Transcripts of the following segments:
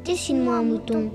Dessine-moi un mouton.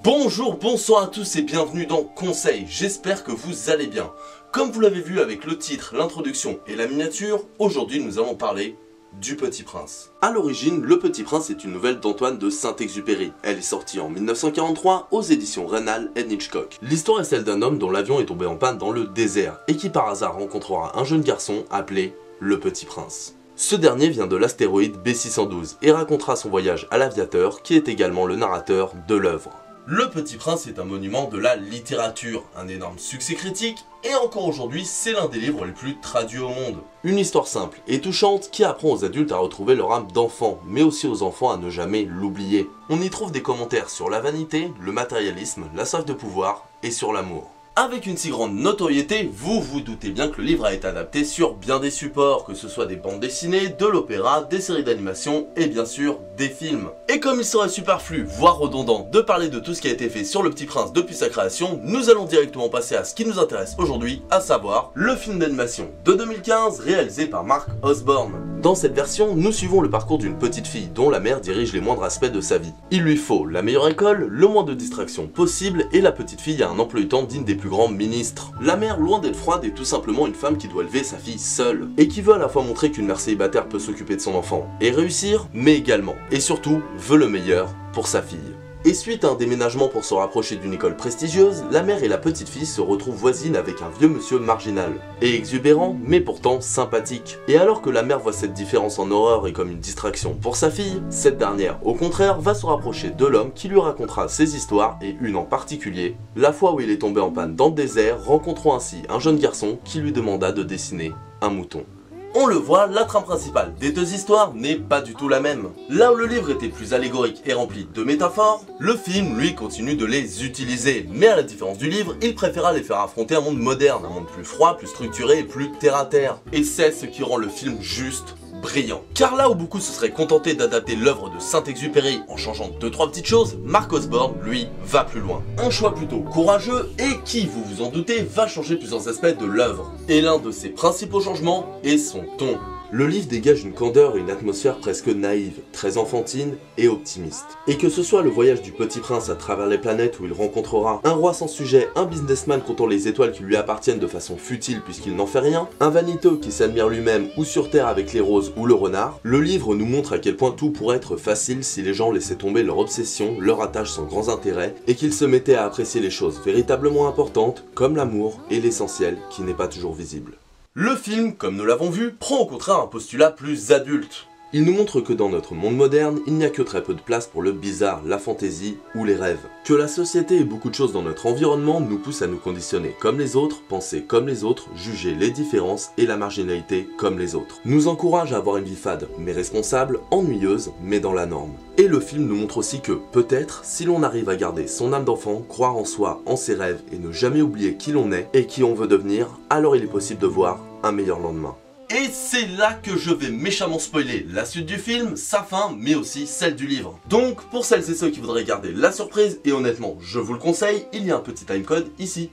Bonjour, bonsoir à tous et bienvenue dans Conseil, j'espère que vous allez bien. Comme vous l'avez vu avec le titre, l'introduction et la miniature, aujourd'hui nous allons parler du Petit Prince. A l'origine, Le Petit Prince est une nouvelle d'Antoine de Saint-Exupéry. Elle est sortie en 1943 aux éditions Reynal et Hitchcock. L'histoire est celle d'un homme dont l'avion est tombé en panne dans le désert et qui par hasard rencontrera un jeune garçon appelé Le Petit Prince. Ce dernier vient de l'astéroïde B612 et racontera son voyage à l'aviateur qui est également le narrateur de l'œuvre. Le Petit Prince est un monument de la littérature, un énorme succès critique, et encore aujourd'hui, c'est l'un des livres les plus traduits au monde. Une histoire simple et touchante qui apprend aux adultes à retrouver leur âme d'enfant, mais aussi aux enfants à ne jamais l'oublier. On y trouve des commentaires sur la vanité, le matérialisme, la soif de pouvoir et sur l'amour. Avec une si grande notoriété, vous vous doutez bien que le livre a été adapté sur bien des supports, que ce soit des bandes dessinées, de l'opéra, des séries d'animation et bien sûr des films. Et comme il serait superflu, voire redondant, de parler de tout ce qui a été fait sur Le Petit Prince depuis sa création, nous allons directement passer à ce qui nous intéresse aujourd'hui, à savoir le film d'animation de 2015 réalisé par Mark Osborne. Dans cette version, nous suivons le parcours d'une petite fille dont la mère dirige les moindres aspects de sa vie. Il lui faut la meilleure école, le moins de distractions possible et la petite fille a un emploi du temps digne des plus grands ministres. La mère, loin d'être froide, est tout simplement une femme qui doit élever sa fille seule et qui veut à la fois montrer qu'une mère célibataire peut s'occuper de son enfant et réussir, mais également, et surtout, veut le meilleur pour sa fille. Et suite à un déménagement pour se rapprocher d'une école prestigieuse, la mère et la petite fille se retrouvent voisines avec un vieux monsieur marginal, et exubérant, mais pourtant sympathique. Et alors que la mère voit cette différence en horreur et comme une distraction pour sa fille, cette dernière, au contraire, va se rapprocher de l'homme qui lui racontera ses histoires, et une en particulier, la fois où il est tombé en panne dans le désert, rencontrant ainsi un jeune garçon qui lui demanda de dessiner un mouton. On le voit, la trame principale des deux histoires n'est pas du tout la même. Là où le livre était plus allégorique et rempli de métaphores, le film, lui, continue de les utiliser. Mais à la différence du livre, il préféra les faire affronter un monde moderne, un monde plus froid, plus structuré et plus terre-à-terre. Et c'est ce qui rend le film juste brillant. Car là où beaucoup se seraient contentés d'adapter l'œuvre de Saint-Exupéry en changeant 2-3 petites choses, Mark Osborne, lui, va plus loin. Un choix plutôt courageux et qui, vous vous en doutez, va changer plusieurs aspects de l'œuvre. Et l'un de ses principaux changements est son ton. Le livre dégage une candeur et une atmosphère presque naïve, très enfantine et optimiste. Et que ce soit le voyage du Petit Prince à travers les planètes où il rencontrera un roi sans sujet, un businessman comptant les étoiles qui lui appartiennent de façon futile puisqu'il n'en fait rien, un vaniteux qui s'admire lui-même ou sur Terre avec les roses ou le renard, le livre nous montre à quel point tout pourrait être facile si les gens laissaient tomber leur obsession, leur attache sans grands intérêts et qu'ils se mettaient à apprécier les choses véritablement importantes comme l'amour et l'essentiel qui n'est pas toujours visible. Le film, comme nous l'avons vu, prend au contraire un postulat plus adulte. Il nous montre que dans notre monde moderne, il n'y a que très peu de place pour le bizarre, la fantaisie ou les rêves. Que la société et beaucoup de choses dans notre environnement nous poussent à nous conditionner comme les autres, penser comme les autres, juger les différences et la marginalité comme les autres. Nous encourage à avoir une vie fade, mais responsable, ennuyeuse, mais dans la norme. Et le film nous montre aussi que, peut-être, si l'on arrive à garder son âme d'enfant, croire en soi, en ses rêves et ne jamais oublier qui l'on est et qui on veut devenir, alors il est possible de voir un meilleur lendemain. Et c'est là que je vais méchamment spoiler la suite du film, sa fin, mais aussi celle du livre. Donc, pour celles et ceux qui voudraient garder la surprise, et honnêtement, je vous le conseille, il y a un petit timecode ici.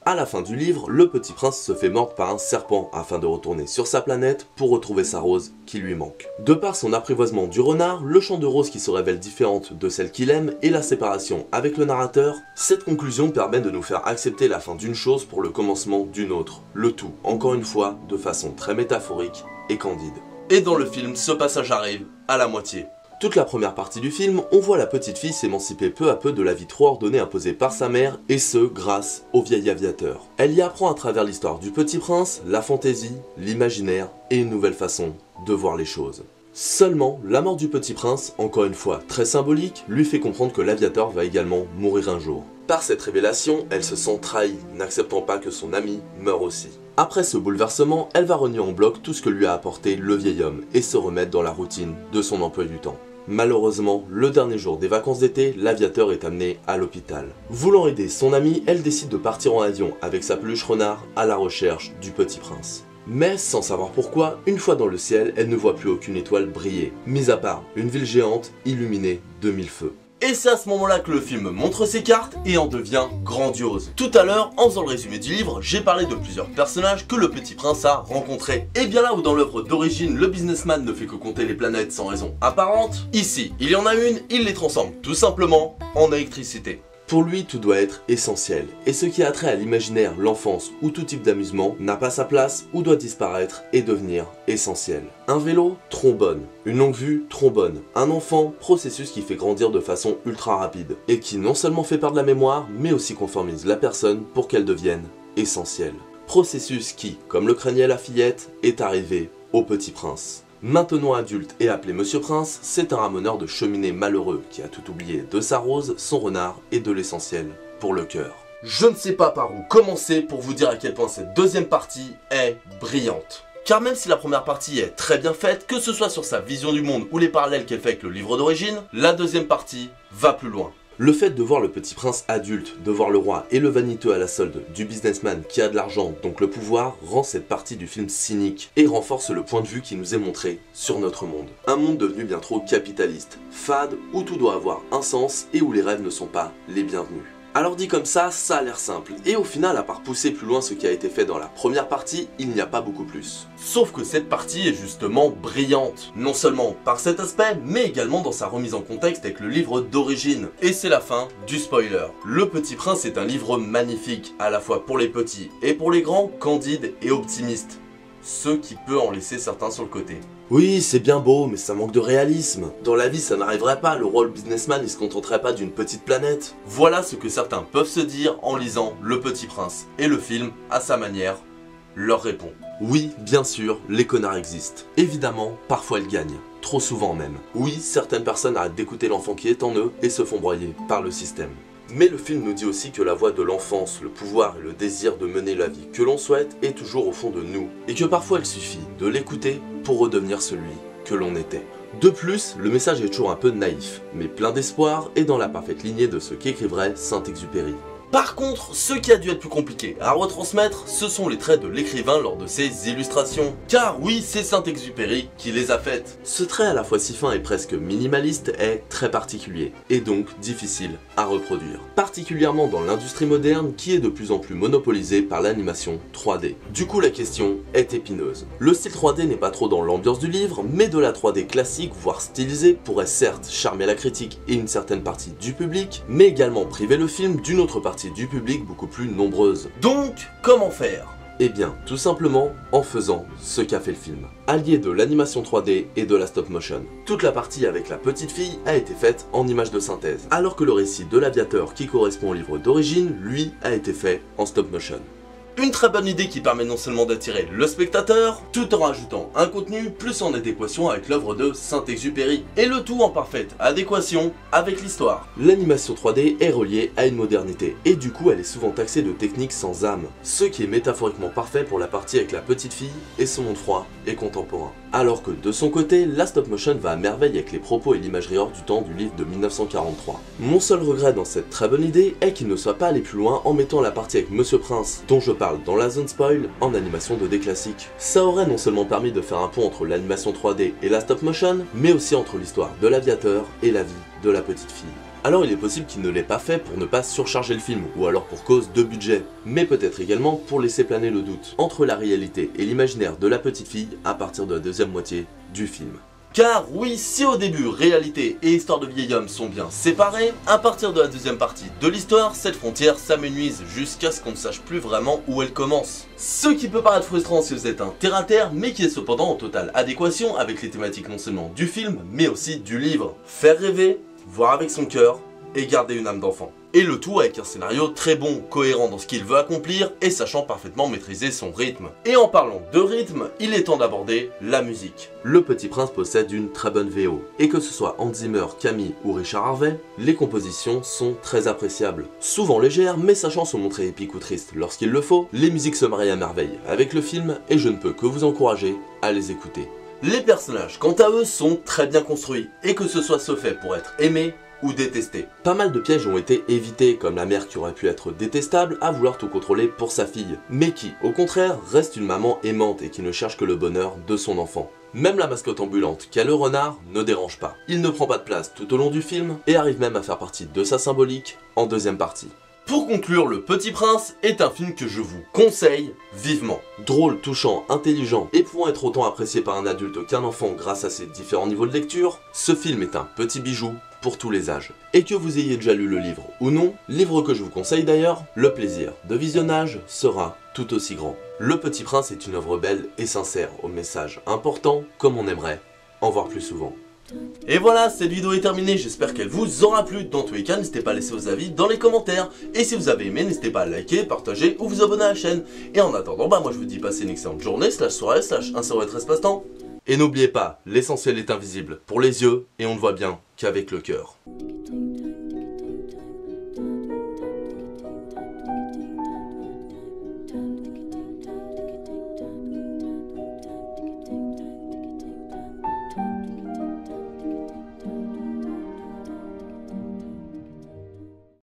À la fin du livre, le Petit Prince se fait mordre par un serpent afin de retourner sur sa planète pour retrouver sa rose qui lui manque. De par son apprivoisement du renard, le chant de rose qui se révèle différente de celle qu'il aime et la séparation avec le narrateur, cette conclusion permet de nous faire accepter la fin d'une chose pour le commencement d'une autre. Le tout, encore une fois, de façon très métaphorique et candide. Et dans le film, ce passage arrive à la moitié. Toute la première partie du film, on voit la petite fille s'émanciper peu à peu de la vie trop ordonnée imposée par sa mère, et ce, grâce au vieil aviateur. Elle y apprend à travers l'histoire du Petit Prince, la fantaisie, l'imaginaire et une nouvelle façon de voir les choses. Seulement, la mort du Petit Prince, encore une fois très symbolique, lui fait comprendre que l'aviateur va également mourir un jour. Par cette révélation, elle se sent trahie, n'acceptant pas que son ami meure aussi. Après ce bouleversement, elle va renier en bloc tout ce que lui a apporté le vieil homme et se remettre dans la routine de son emploi du temps. Malheureusement, le dernier jour des vacances d'été, l'aviateur est amené à l'hôpital. Voulant aider son ami, elle décide de partir en avion avec sa peluche renard à la recherche du Petit Prince. Mais sans savoir pourquoi, une fois dans le ciel, elle ne voit plus aucune étoile briller, mis à part une ville géante illuminée de 1000 feux. Et c'est à ce moment-là que le film montre ses cartes et en devient grandiose. Tout à l'heure, en faisant le résumé du livre, j'ai parlé de plusieurs personnages que le Petit Prince a rencontrés. Et bien là où dans l'œuvre d'origine, le businessman ne fait que compter les planètes sans raison apparente, ici, il y en a une, il les transforme tout simplement en électricité. Pour lui, tout doit être essentiel, et ce qui a trait à l'imaginaire, l'enfance ou tout type d'amusement n'a pas sa place ou doit disparaître et devenir essentiel. Un vélo, trombone. Une longue vue, trombone. Un enfant, processus qui fait grandir de façon ultra rapide, et qui non seulement fait perdre la mémoire, mais aussi conformise la personne pour qu'elle devienne essentielle. Processus qui, comme le craignait la fillette, est arrivé au Petit Prince. Maintenant adulte et appelé Monsieur Prince, c'est un ramoneur de cheminée malheureux qui a tout oublié de sa rose, son renard et de l'essentiel pour le cœur. Je ne sais pas par où commencer pour vous dire à quel point cette deuxième partie est brillante. Car même si la première partie est très bien faite, que ce soit sur sa vision du monde ou les parallèles qu'elle fait avec le livre d'origine, la deuxième partie va plus loin. Le fait de voir le Petit Prince adulte, de voir le roi et le vaniteux à la solde du businessman qui a de l'argent, donc le pouvoir, rend cette partie du film cynique et renforce le point de vue qui nous est montré sur notre monde. Un monde devenu bien trop capitaliste, fade, où tout doit avoir un sens et où les rêves ne sont pas les bienvenus. Alors dit comme ça a l'air simple, et au final, à part pousser plus loin ce qui a été fait dans la première partie, il n'y a pas beaucoup plus. Sauf que cette partie est justement brillante, non seulement par cet aspect, mais également dans sa remise en contexte avec le livre d'origine. Et c'est la fin du spoiler. Le Petit Prince est un livre magnifique, à la fois pour les petits et pour les grands, candide et optimiste. Ce qui peut en laisser certains sur le côté. Oui, c'est bien beau, mais ça manque de réalisme. Dans la vie, ça n'arriverait pas, le rôle businessman, il se contenterait pas d'une petite planète. Voilà ce que certains peuvent se dire en lisant Le Petit Prince. Et le film, à sa manière, leur répond. Oui, bien sûr, les connards existent. Évidemment, parfois ils gagnent. Trop souvent même. Oui, certaines personnes arrêtent d'écouter l'enfant qui est en eux et se font broyer par le système. Mais le film nous dit aussi que la voix de l'enfance, le pouvoir et le désir de mener la vie que l'on souhaite est toujours au fond de nous, et que parfois il suffit de l'écouter pour redevenir celui que l'on était. De plus, le message est toujours un peu naïf, mais plein d'espoir et dans la parfaite lignée de ce qu'écrivrait Saint-Exupéry. Par contre, ce qui a dû être plus compliqué à retransmettre, ce sont les traits de l'écrivain lors de ses illustrations. Car oui, c'est Saint-Exupéry qui les a faites. Ce trait à la fois si fin et presque minimaliste est très particulier, et donc difficile à reproduire. Particulièrement dans l'industrie moderne qui est de plus en plus monopolisée par l'animation 3D. Du coup, la question est épineuse. Le style 3D n'est pas trop dans l'ambiance du livre, mais de la 3D classique, voire stylisée, pourrait certes charmer la critique et une certaine partie du public, mais également priver le film d'une autre partie du public beaucoup plus nombreuse. Donc, comment faire ? Eh bien, tout simplement en faisant ce qu'a fait le film. Allié de l'animation 3D et de la stop motion. Toute la partie avec la petite fille a été faite en images de synthèse, alors que le récit de l'aviateur qui correspond au livre d'origine, lui, a été fait en stop motion. Une très bonne idée qui permet non seulement d'attirer le spectateur, tout en rajoutant un contenu plus en adéquation avec l'œuvre de Saint-Exupéry, et le tout en parfaite adéquation avec l'histoire. L'animation 3D est reliée à une modernité, et du coup elle est souvent taxée de techniques sans âme, ce qui est métaphoriquement parfait pour la partie avec la petite fille et son monde froid et contemporain. Alors que de son côté, la stop motion va à merveille avec les propos et l'imagerie hors du temps du livre de 1943. Mon seul regret dans cette très bonne idée est qu'il ne soit pas allé plus loin en mettant la partie avec Monsieur Prince, dont je parle dans la zone spoil, en animation 2D classique. Ça aurait non seulement permis de faire un pont entre l'animation 3D et la stop motion, mais aussi entre l'histoire de l'aviateur et la vie de la petite fille. Alors il est possible qu'il ne l'ait pas fait pour ne pas surcharger le film, ou alors pour cause de budget, mais peut-être également pour laisser planer le doute entre la réalité et l'imaginaire de la petite fille à partir de la deuxième moitié du film. Car oui, si au début réalité et histoire de vieil homme sont bien séparés, à partir de la deuxième partie de l'histoire, cette frontière s'amenuise jusqu'à ce qu'on ne sache plus vraiment où elle commence. Ce qui peut paraître frustrant si vous êtes un terre-à-terre, mais qui est cependant en totale adéquation avec les thématiques non seulement du film, mais aussi du livre. Faire rêver, voir avec son cœur et garder une âme d'enfant. Et le tout avec un scénario très bon, cohérent dans ce qu'il veut accomplir et sachant parfaitement maîtriser son rythme. Et en parlant de rythme, il est temps d'aborder la musique. Le Petit Prince possède une très bonne VO, et que ce soit Hans Zimmer, Camille ou Richard Harvey, les compositions sont très appréciables. Souvent légères, mais sachant se montrer épiques ou tristes lorsqu'il le faut, les musiques se marient à merveille avec le film et je ne peux que vous encourager à les écouter. Les personnages, quant à eux, sont très bien construits, et que ce soit ce fait pour être aimé ou détester. Pas mal de pièges ont été évités, comme la mère qui aurait pu être détestable à vouloir tout contrôler pour sa fille, mais qui, au contraire, reste une maman aimante et qui ne cherche que le bonheur de son enfant. Même la mascotte ambulante, qui a le renard, ne dérange pas. Il ne prend pas de place tout au long du film et arrive même à faire partie de sa symbolique en deuxième partie. Pour conclure, Le Petit Prince est un film que je vous conseille vivement. Drôle, touchant, intelligent et pouvant être autant apprécié par un adulte qu'un enfant grâce à ses différents niveaux de lecture, ce film est un petit bijou pour tous les âges. Et que vous ayez déjà lu le livre ou non, livre que je vous conseille d'ailleurs, le plaisir de visionnage sera tout aussi grand. Le Petit Prince est une œuvre belle et sincère, au message important comme on aimerait en voir plus souvent. Et voilà, cette vidéo est terminée, j'espère qu'elle vous aura plu. Dans tous les cas, n'hésitez pas à laisser vos avis dans les commentaires. Et si vous avez aimé, n'hésitez pas à liker, partager ou vous abonner à la chaîne. Et en attendant, moi je vous dis passez une excellente journée, soirée, un sur votre espace-temps. Et n'oubliez pas, l'essentiel est invisible pour les yeux et on ne voit bien qu'avec le cœur.